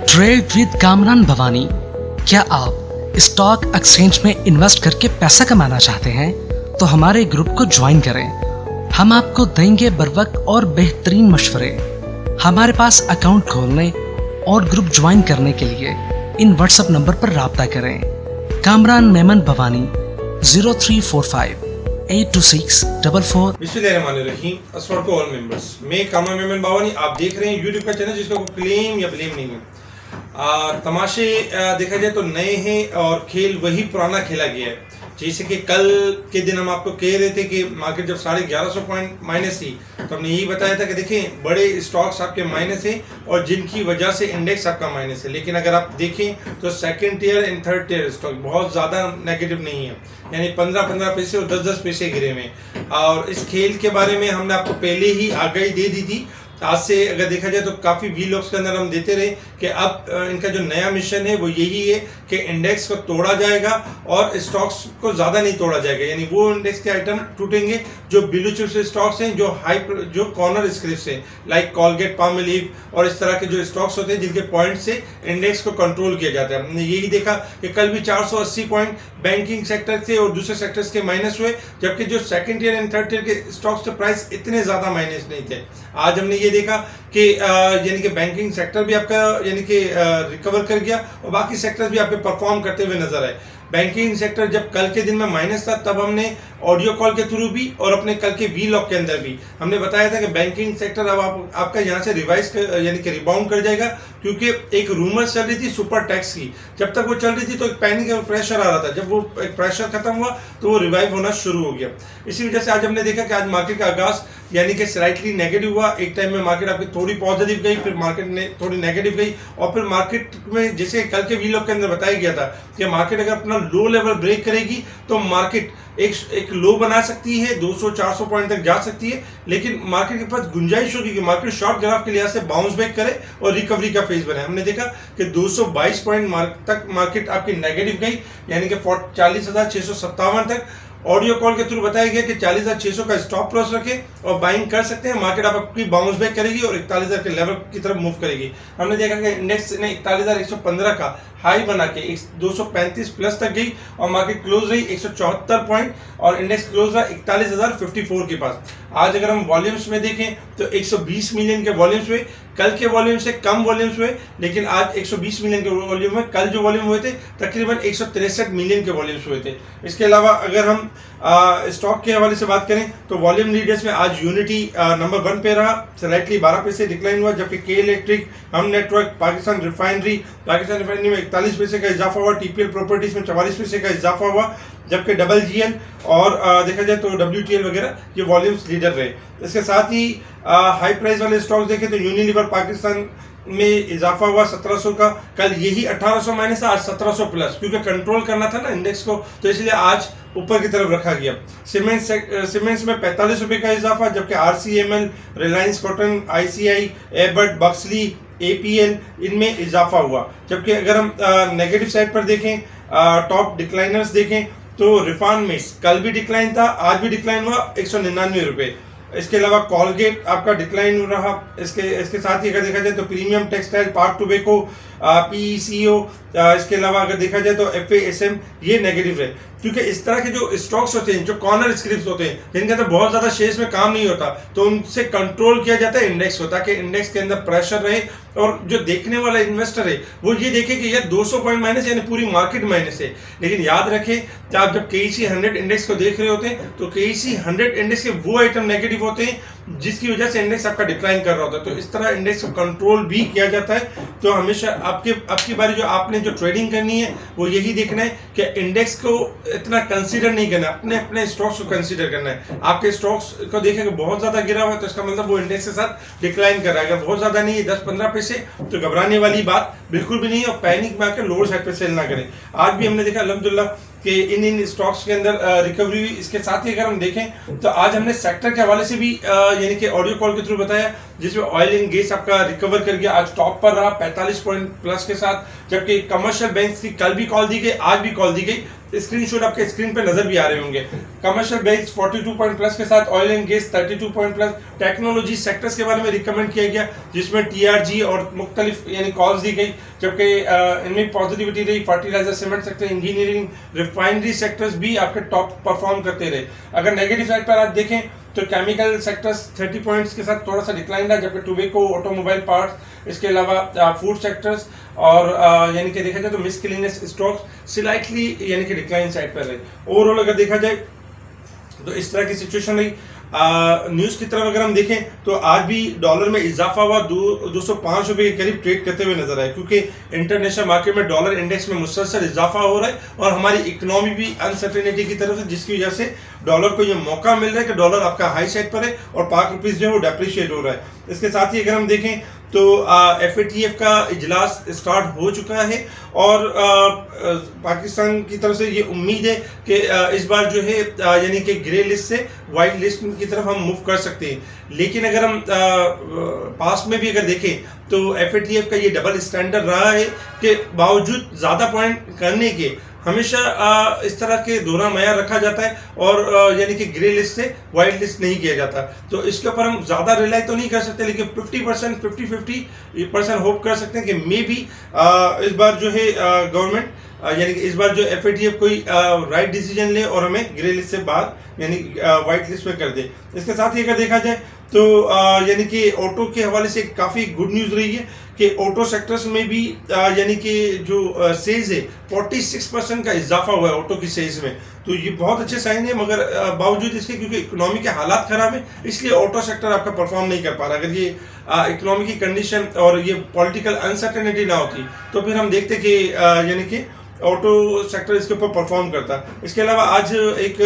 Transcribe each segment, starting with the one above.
Trade with Kamran Bhavani. क्या आप stock exchange में इन्वेस्ट करके पैसा कमाना चाहते हैं तो हमारे ग्रुप को ज्वाइन करें। हम आपको देंगे बर वक्त और बेहतरीन मशवरे। हमारे पास अकाउंट खोलने और ग्रुप ज्वाइन करने के लिए इन व्हाट्सएप नंबर पर राब्ता करें। कामरान मेमन भवानी 0345 82644। बिस्मिल्लाहिर्रहमानिर्रहीम। अस्सलाम टू ऑल मेंबर्स। मैं कामरान मेमन भवानी, आप देख रहे हैं यूट्यूब का चैनल जिसका कोई क्लेम या ब्लेम नहीं है। तमाशे देखा जाए तो नए हैं और खेल वही पुराना खेला गया है। जैसे कि कल के दिन हम आपको कह रहे थे कि मार्केट जब 1150 पॉइंट माइनस थी तो हमने यही बताया था कि देखें बड़े स्टॉक्स आपके माइनस है और जिनकी वजह से इंडेक्स आपका माइनस है। लेकिन अगर आप देखें तो second tier and third tier stock बहुत ज़्यादा नेगेटिव नहीं है, यानी 15-15 पैसे और 10-10 पैसे गिरे हुए। और इस खेल के बारे में हमने आपको पहले ही आगाही दे दी थी। आज से अगर देखा जाए तो काफ़ी वीलॉग्स के अंदर हम देते रहे कि अब इनका जो नया मिशन है वो यही है कि इंडेक्स को तोड़ा जाएगा और स्टॉक्स को ज़्यादा नहीं तोड़ा जाएगा, यानी वो इंडेक्स के आइटम टूटेंगे जो ब्लू चिप्स स्टॉक्स हैं, जो कॉर्नर स्क्रिप्ट्स हैं, लाइक कॉलगेट, पामोलिव और इस तरह के जो स्टॉक्स होते हैं जिनके पॉइंट से इंडेक्स को कंट्रोल किया जाता है। हमने यही देखा कि कल भी 480 पॉइंट बैंकिंग सेक्टर से और दूसरे सेक्टर्स के माइनस हुए, जबकि जो second tier and third tier के स्टॉक्स के प्राइस इतने ज़्यादा माइनस नहीं थे। आज हमने ये देखा कि यानी कि बैंकिंग सेक्टर भी आपका यानी कि रिकवर कर गया और बाकी सेक्टर्स भी आपके परफॉर्म करते हुए नजर आए। बैंकिंग सेक्टर जब कल के दिन में माइनस था तब हमने ऑडियो कॉल के थ्रू भी और अपने कल के वीलॉग के अंदर भी हमने बताया था कि बैंकिंग सेक्टर अब आपका यहाँ से रिवाइज यानी कि रिबाउंड कर जाएगा, क्योंकि एक रूमर चल रही थी सुपर टैक्स की। जब तक वो चल रही थी तो एक पैनिक और प्रेशर आ रहा था, जब वो एक प्रेशर खत्म हुआ तो वो रिवाइव होना शुरू हो गया। इसी वजह से आज हमने देखा कि आज मार्केट का आगाज यानी कि स्लाइटली नेगेटिव हुआ। एक टाइम में मार्केट आपकी थोड़ी पॉजिटिव गई, फिर मार्केट ने थोड़ी नेगेटिव गई और फिर मार्केट में जैसे कल के वीलॉग के अंदर बताया गया था कि मार्केट अगर अपना लो लेवल ब्रेक करेगी तो मार्केट एक लो बना सकती है, 200-400 पॉइंट तक जा सकती है, लेकिन मार्केट के पास गुंजाइश होगी कि मार्केट शॉर्ट ग्राफ के लिहाज से बाउंस बैक करे और रिकवरी का फेज बने। हमने देखा कि 222 पॉइंट तक मार्केट आपकी नेगेटिव गई, यानी कि 40,657 तक। ऑडियो कॉल के थ्रू बताया गया कि 40,600 का स्टॉप लॉस रखें और बाइंग कर सकते हैं। मार्केट आपकी बाउंस बैक करेगी और 41,000 के लेवल की तरफ मूव करेगी। हमने देखा कि इंडेक्स ने 41,115 का हाई बना के 235 प्लस तक गई और मार्केट क्लोज रही 174 पॉइंट और इंडेक्स क्लोज रहा 41,054 के पास। आज अगर हम वॉल्यूम्स में देखें तो 120 मिलियन के वॉल्यूम्स हुए, कल के वॉल्यूम से कम वॉल्यूम्स हुए, लेकिन आज 120 मिलियन के वॉल्यूम में कल जो वॉल्यूम हुए थे तकरीबन 163 मिलियन के वॉल्यूम्स हुए थे। इसके अलावा अगर हम स्टॉक के हवाले से बात करें तो वॉल्यूम लीडर्स में आज यूनिटी नंबर 1 पे रहा, स्लाइटली 12 पैसे डिक्लाइन हुआ, जबकि के इलेक्ट्रिक, हम नेटवर्क, पाकिस्तान रिफाइनरी में 41 पैसे का इजाफा हुआ, टीपीएल प्रॉपर्टीज में 44 पैसे का इजाफा हुआ, जबकि डबल जीएन और देखा जाए तो WTL वगैरह ये वॉल्यूम्स लीडर रहे। इसके साथ ही हाई प्राइस वाले स्टॉक्स देखें तो यूनिलीवर पाकिस्तान में इजाफा हुआ 1700 का, कल यही 1800 माइनस था, आज 1700 प्लस, क्योंकि कंट्रोल करना था ना इंडेक्स को तो इसलिए आज ऊपर की तरफ रखा गया। सीमेंट्स में 45 रुपए का इजाफा, जबकि RCML, रिलायंस कॉटन, ICI, एबर्ट, बक्सली, APL इनमें इजाफा हुआ। जबकि अगर हम नेगेटिव साइड पर देखें, टॉप डिक्लाइनर्स देखें तो रिफान में कल भी डिक्लाइन था, आज भी डिक्लाइन हुआ 199 रुपए। इसके अलावा कॉलगेट आपका डिक्लाइन हो रहा। इसके साथ ही अगर देखा जाए तो premium textile, park tobacco, PECO, इसके अलावा अगर देखा जाए तो FASM ये नेगेटिव है, क्योंकि इस तरह के जो स्टॉक्स होते हैं, जो कॉर्नर स्क्रिप्ट्स होते हैं, जिनके अंदर बहुत ज्यादा शेयर्स में काम नहीं होता, तो उनसे कंट्रोल किया जाता है इंडेक्स को, ताकि इंडेक्स के अंदर प्रेशर रहे और जो देखने वाला इन्वेस्टर है वो ये देखे कि यार 200 पॉइंट माइनस यानी पूरी मार्केट माइनस है। लेकिन याद रखें कि आप जब KEC 100 इंडेक्स को देख रहे होते हैं तो KEC 100 इंडेक्स के वो आइटम नेगेटिव होते हैं जिसकी वजह से इंडेक्स आपका डिक्लाइन कर रहा होता है। तो इस तरह इंडेक्स को कंट्रोल भी किया जाता है। तो हमेशा आपकी बारी जो आपने जो ट्रेडिंग करनी है वो यही देखना है कि इंडेक्स को इतना कंसीडर नहीं करना, अपने स्टॉक्स को कंसीडर करना है। आपके स्टॉक्स को देखें कि बहुत ज्यादा गिरा हुआ है तो इसका मतलब वो इंडेक्स के साथ डिक्लाइन कर रहा है। अगर बहुत ज्यादा नहीं है 10-15 पैसे तो घबराने वाली बात बिल्कुल भी नहीं है और पैनिक में आकर लोअर साइड पे सेल ना करें। आज भी हमने देखा अल्हम्दुलिल्लाह कि इन स्टॉक्स के अंदर रिकवरी हुई। इसके साथ ही अगर हम देखें तो आज हमने सेक्टर के हवाले से भी यानी कि ऑडियो कॉल के थ्रू बताया, जिसमें ऑयल एंड गैस आपका रिकवर कर गया, आज टॉप पर रहा 45 पॉइंट प्लस के साथ, जबकि कमर्शियल बैंक्स की कल भी कॉल दी गई, आज भी कॉल दी गई। स्क्रीनशॉट आपके स्क्रीन पे नजर भी आ रहे होंगे। कमर्शियल बैंक्स 42 पॉइंट प्लस के साथ, oil and gas 32 point plus. Technology sectors के बारे में रिकमेंड किया गया, जिसमें टीआरजी और मुख्तलिफ यानी कॉल्स दी गई, जबकि इनमें पॉजिटिविटी रही। Fertiliser, cement sector, engineering, refinery sectors भी आपके टॉप परफॉर्म करते रहे। अगर नेगेटिव साइड पर आप देखें तो केमिकल सेक्टर्स 30 पॉइंट्स के साथ थोड़ा सा डिक्लाइन रहा, जबकि टोबैको, ऑटोमोबाइल पार्ट्स, इसके अलावा फूड सेक्टर्स और यानी कि देखा जाए तो मिसकेलेनियस स्टॉक्स स्लाइटली यानी कि डिक्लाइन साइड पर रहे। ओवरऑल अगर देखा जाए तो इस तरह की सिचुएशन रही। न्यूज़ की तरफ अगर हम देखें तो आज भी डॉलर में इजाफा हुआ, 205 रुपए के करीब ट्रेड करते हुए नजर आए, क्योंकि इंटरनेशनल मार्केट में डॉलर इंडेक्स में मुसलसल इजाफा हो रहा है और हमारी इकोनॉमी भी अनसर्टेनिटी की तरफ है, जिसकी वजह से डॉलर को ये मौका मिल रहा है कि डॉलर आपका हाई साइड पर है और पाक रुपीज जो है वो डेप्रिशिएट हो रहा है। इसके साथ ही अगर हम देखें तो FATF का इजलास स्टार्ट हो चुका है और पाकिस्तान की तरफ से ये उम्मीद है कि इस बार जो है यानी कि ग्रे लिस्ट से वाइट लिस्ट की तरफ हम मूव कर सकते हैं। लेकिन अगर हम पास में भी अगर देखें तो FATF का ये डबल स्टैंडर्ड रहा है कि बावजूद ज़्यादा पॉइंट करने के हमेशा इस तरह के दोहरा मयार रखा जाता है और यानी कि ग्रे लिस्ट से वाइट लिस्ट नहीं किया जाता। तो इसके ऊपर हम ज़्यादा रिलाई तो नहीं कर सकते, लेकिन 50% 50% होप कर सकते हैं कि मे बी इस बार जो है गवर्नमेंट यानी कि इस बार जो FATF कोई राइट डिसीजन ले और हमें ग्रे लिस्ट से बाहर यानी वाइट लिस्ट में कर दे। इसके साथ ही अगर देखा जाए तो यानी कि ऑटो के हवाले से काफ़ी गुड न्यूज़ रही है कि ऑटो सेक्टर्स में भी यानी कि जो सेल्स है 46% का इजाफा हुआ है ऑटो की सेल्स में। तो ये बहुत अच्छे साइन है, मगर बावजूद इसके क्योंकि इकोनॉमी के हालात खराब है इसलिए ऑटो सेक्टर आपका परफॉर्म नहीं कर पा रहा। अगर ये इकोनॉमी की कंडीशन और ये पॉलिटिकल अनसर्टेनिटी ना होती तो फिर हम देखते कि यानी कि ऑटो सेक्टर इसके ऊपर परफॉर्म करता। इसके अलावा आज एक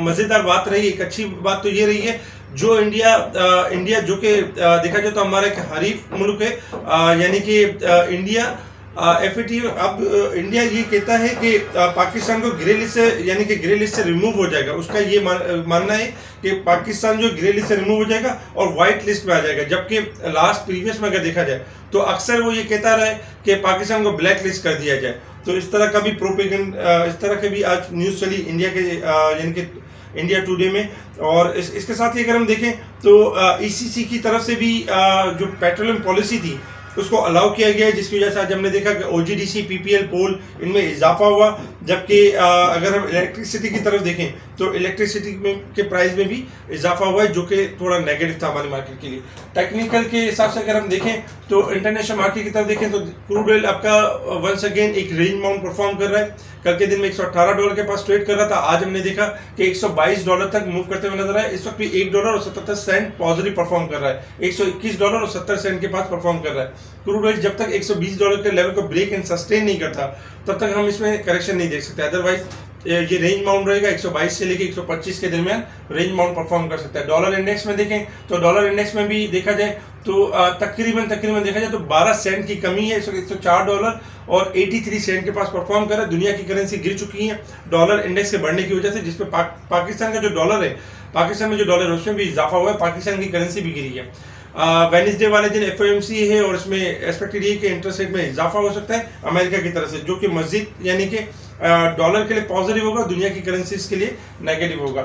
मज़ेदार बात रही, एक अच्छी बात तो ये रही है जो इंडिया जो कि देखा जाए तो हमारा एक हरीफ मुल्क है यानी कि इंडिया FATF अब इंडिया ये कहता है कि पाकिस्तान को ग्रे लिस्ट से यानी कि ग्रे लिस्ट से रिमूव हो जाएगा। उसका ये मानना है कि पाकिस्तान जो ग्रे लिस्ट से रिमूव हो जाएगा और वाइट लिस्ट में आ जाएगा, जबकि लास्ट प्रीवियस में अगर देखा जाए तो अक्सर वो ये कहता रहा है कि पाकिस्तान को ब्लैक लिस्ट कर दिया जाए। तो इस तरह का भी प्रोपेगेंडा इस तरह के भी आज न्यूज़ चली इंडिया के यानी कि इंडिया टुडे में। और इसके साथ ही अगर हम देखें तो ECC की तरफ से भी जो पेट्रोलियम पॉलिसी थी उसको अलाउ किया गया है, जिसकी वजह से आज हमने देखा कि OGDC PPL पोल इनमें इजाफा हुआ। जबकि अगर हम इलेक्ट्रिसिटी की तरफ देखें तो इलेक्ट्रिसिटी के प्राइस में भी इजाफा हुआ है, जो कि थोड़ा नेगेटिव था हमारी मार्केट के लिए। टेक्निकल के हिसाब से अगर हम देखें तो इंटरनेशनल मार्केट की तरफ देखें तो क्रूड ऑयल आपका वंस अगेन एक रेंज बाउंड परफॉर्म कर रहा है। कल के दिन में $118 के पास ट्रेड कर रहा था, आज हमने देखा कि $122 तक मूव करते हुए नजर आया। इस वक्त भी $1.77 पॉजिटिव परफॉर्म कर रहा है, $121.70 के पास परफॉर्म कर रहा है। क्रूड ऑयल जब तक $120 के लेवल को ब्रेक एंड सस्टेन नहीं करता तब तक हम इसमें करेक्शन नहीं देख सकते। अदरवाइज ये रेंज बाउंड रहेगा, 122 से लेके 125 के दरमियान रेंज बाउंड परफॉर्म कर सकता है। डॉलर इंडेक्स में देखें तो डॉलर इंडेक्स में भी देखा जाए तो तकरीबन देखा जाए तो 12 सेंट की कमी है। इस वक्त $104 और 83 सेंट के पास परफॉर्म कर रहा है। दुनिया की करेंसी गिर चुकी है डॉलर इंडेक्स के बढ़ने की वजह से, जिसपे पाकिस्तान का जो डॉलर है, पाकिस्तान में जो डॉलर है उसमें भी इजाफा हुआ है, पाकिस्तान की करेंसी भी गिरी है। वेडनेसडे वाले दिन FOMC है और इसमें एक्सपेक्टेड है कि इंटरेस्ट रेट में इजाफा हो सकता है अमेरिका की तरफ से, जो कि मजीद यानी कि डॉलर के लिए पॉजिटिव होगा, दुनिया की करेंसीज के लिए नेगेटिव होगा।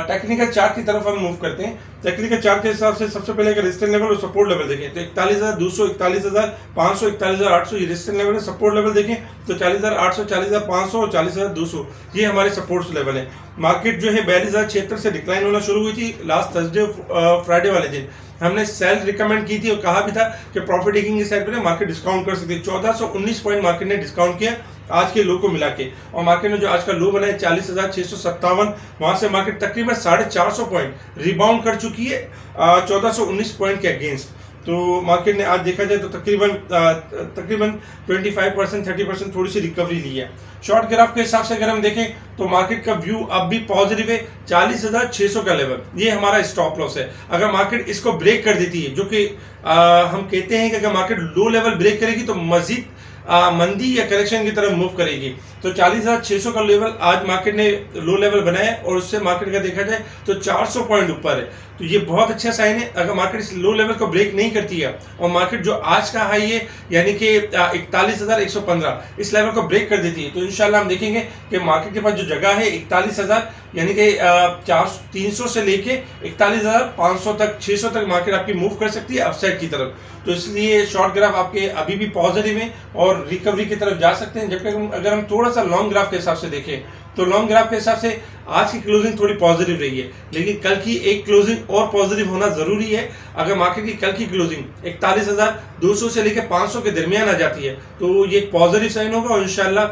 टेक्निकल चार्ट की तरफ हम मूव करते हैं। टेक्निकल चार्ट के हिसाब से सबसे पहले अगर रेजिस्टेंस लेवल और सपोर्ट लेवल देखें तो 41,200, 41,500, 41,800 ये रेजिस्टेंस लेवल है। सपोर्ट लेवल देखें तो 40,800, 40,500 और 40,200 ये हमारे सपोर्ट्स लेवल है। मार्केट जो है 42,076 से डिक्लाइन होना शुरू हुई थी लास्ट थर्सडे फ्राइडे वाले दिन। हमने सेल रिकमेंड की थी और कहा भी था कि प्रॉफिट टेकिंग की साइड पर मार्केट डिस्काउंट कर सकती है। 1419 पॉइंट मार्केट ने डिस्काउंट किया आज के लो को मिला के, और मार्केट ने जो आज का लो बनाया 40,657, वहां से मार्केट तकरीबन 450 पॉइंट रिबाउंड कर चुकी है 1419 पॉइंट के अगेंस्ट। तो मार्केट ने आज देखा जाए तो तकरीबन 25% 30% थोड़ी सी रिकवरी ली है। शॉर्ट ग्राफ के हिसाब से अगर हम देखें तो मार्केट का व्यू अब भी पॉजिटिव है। 40,600 का लेवल ये हमारा स्टॉप लॉस है। अगर मार्केट इसको ब्रेक कर देती है, जो कि हम कहते हैं कि अगर मार्केट लो लेवल ब्रेक करेगी तो मजीद मंदी या करेक्शन की तरफ मूव करेगी। तो 40,600 का लेवल आज मार्केट ने लो लेवल बनाया और उससे मार्केट का देखा जाए तो 400 पॉइंट ऊपर है। तो ये बहुत अच्छा साइन है। अगर मार्केट इस लो लेवल को ब्रेक नहीं करती है और मार्केट जो आज का हाई है यानी कि 41,115 इस लेवल को ब्रेक कर देती है, तो इंशाल्लाह हम देखेंगे कि मार्केट के पास जो जगह है 41,000 यानी कि 300 से लेके 41,500 तक 600 तक मार्केट आपकी मूव कर सकती है अपसाइड की तरफ। तो इसलिए शॉर्ट ग्राफ आपके अभी भी पॉजिटिव है और रिकवरी की तरफ जा सकते हैं। जबकि अगर हम थोड़ा सा लॉन्ग ग्राफ के हिसाब से देखें तो लॉन्ग ग्राफ के हिसाब से आज की क्लोजिंग थोड़ी पॉजिटिव रही है, लेकिन कल की एक क्लोजिंग और पॉजिटिव होना जरूरी है। अगर मार्केट की कल की क्लोजिंग 41,200 से लेकर 500 के दरमियान आ जाती है तो ये एक पॉजिटिव साइन होगा और इंशाल्लाह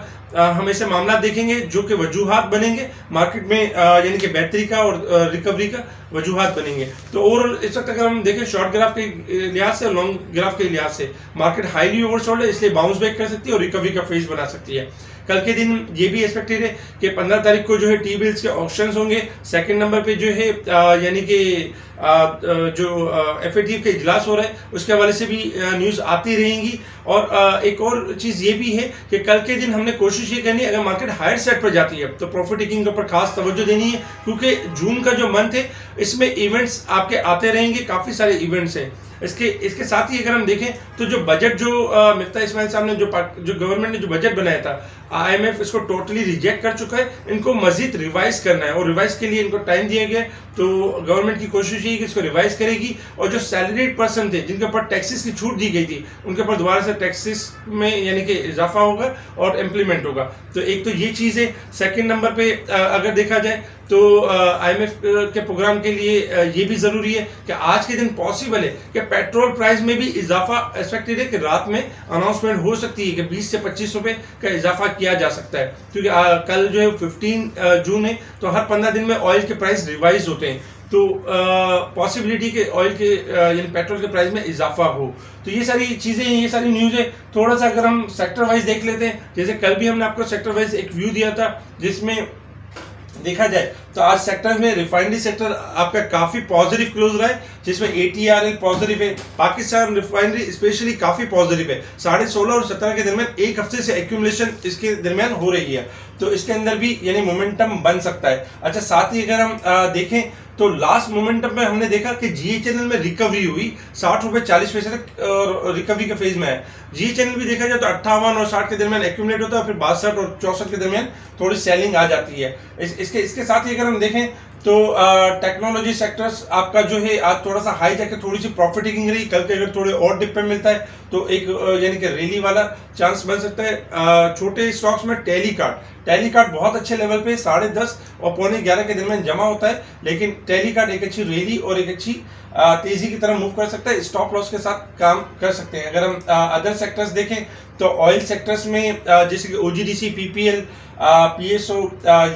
हम ऐसे मामला देखेंगे जो कि वजूहात बनेंगे मार्केट में, यानी कि बेहतरी का और रिकवरी का वजूहात बनेंगे। तो ओवरऑल इस वक्त अगर हम देखें शॉर्ट ग्राफ के लिहाज से और लॉन्ग ग्राफ के लिहाज से मार्केट हाईली ओवरसोल्ड है, इसलिए बाउंस बैक कर सकती है और रिकवरी का फेज बना सकती है। कल के दिन ये भी एक्सपेक्टेड है कि 15 तारीख को जो है टी बिल्स के ऑप्शंस होंगे। सेकंड नंबर पे जो है यानी कि जो एफएटीएफ का इजलास हो रहा है उसके हवाले से भी न्यूज़ आती रहेंगी। और एक और चीज़ ये भी है कि कल के दिन हमने कोशिश ये करनी है अगर मार्केट हायर सेट पर जाती है तो प्रॉफिट टेकिंग के ऊपर खास तवज्जो देनी है, क्योंकि जून का जो मंथ है इसमें इवेंट्स आपके आते रहेंगे, काफ़ी सारे इवेंट्स हैं। इसके साथ ही अगर हम देखें तो जो बजट जो मिफ्ता इस्माइल साहब ने जो गवर्नमेंट ने जो बजट बनाया था IMF इसको टोटली रिजेक्ट कर चुका है। इनको मजीद रिवाइज करना है और रिवाइज के लिए इनको टाइम दिया गया है। तो गवर्नमेंट की कोशिश ये कि इसको रिवाइज करेगी और जो सैलरीड पर्सन थे जिनके ऊपर टैक्सेस की छूट दी गई थी उनके ऊपर दोबारा से टैक्सेस में यानी कि इजाफा होगा और इम्प्लीमेंट होगा। तो एक तो ये चीज़ है। सेकेंड नंबर पे अगर देखा जाए तो IMF के प्रोग्राम के लिए ये भी ज़रूरी है कि आज के दिन पॉसिबल है कि पेट्रोल प्राइस में भी इजाफा एक्सपेक्टेड है कि रात में अनाउंसमेंट हो सकती है कि 20 से 25 रुपए का इजाफा किया जा सकता है, क्योंकि कल जो है 15 जून है तो हर 15 दिन में ऑयल के प्राइस रिवाइज होते हैं। तो पॉसिबिलिटी के ऑयल के यानी पेट्रोल के प्राइस में इजाफा हो। तो ये सारी चीज़ें ये सारी न्यूज़ है। थोड़ा सा अगर हम सेक्टर वाइज देख लेते हैं, जैसे कल भी हमने आपको सेक्टर वाइज एक व्यू दिया था जिसमें देखा जाए तो आज सेक्टर में रिफाइनरी सेक्टर आपका काफी पॉजिटिव क्लोज रहा है, जिसमें ATRL पॉजिटिव है, पाकिस्तान रिफाइनरी स्पेशली काफी पॉजिटिव है। 16.5 और 17 के दरमियान एक हफ्ते से एक्यूमुलेशन इसके दरमियान हो रही है, तो इसके अंदर भी यानी मोमेंटम बन सकता है। अच्छा, साथ ही अगर हम देखें तो लास्ट मोमेंटम में हमने देखा कि GHNL में रिकवरी हुई 60 रुपए 40 पैसे तक रिकवरी के फेज में है। GHNL भी देखा जाए तो 58 और 60 के दरमियान एक्यूमुलेट होता है, फिर 62 और 64 के दरमियान थोड़ी सेलिंग आ जाती है। इसके साथ ही अगर हम देखें तो टेक्नोलॉजी सेक्टर्स आपका जो है आज थोड़ा सा हाई जाके थोड़ी सी प्रॉफिट टेकिंग रही। कल के अगर थोड़े और डिप पे मिलता है तो एक यानी कि रैली वाला चांस बन सकता है। छोटे स्टॉक्स में टेलीकार्ट बहुत अच्छे लेवल पे 10:30 और 11:15 के दरमियान जमा होता है, लेकिन टेलीकार्ट एक अच्छी रैली और एक अच्छी तेजी की तरफ मूव कर सकता है, स्टॉप लॉस के साथ काम कर सकते हैं। अगर हम अदर सेक्टर्स देखें तो ऑयल सेक्टर्स में जैसे कि OGDC, PPL, PSO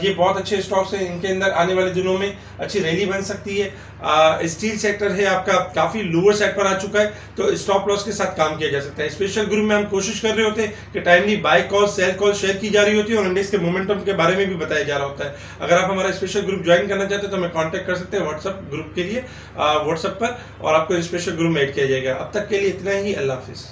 ये बहुत अच्छे स्टॉक्स हैं, इनके अंदर आने वाले दिनों में अच्छी रैली बन सकती है। स्टील सेक्टर है आपका काफ़ी लोअर साइड पर आ चुका है, तो स्टॉप लॉस के साथ काम किया जा सकता है। स्पेशल ग्रुप में हम कोशिश कर रहे होते हैं कि timely buy call sell call share की जा रही होती है और इंडेक्स के मोमेंटम के बारे में भी बताया जा रहा होता है। अगर आप हमारा स्पेशल ग्रुप ज्वाइन करना चाहते हैं तो हमें कॉन्टैक्ट कर सकते हैं व्हाट्सएप ग्रुप के लिए, व्हाट्सएप पर, और आपको स्पेशल ग्रुप में ऐड किया जाएगा। अब तक के लिए इतना ही। अल्लाह हाफिज़।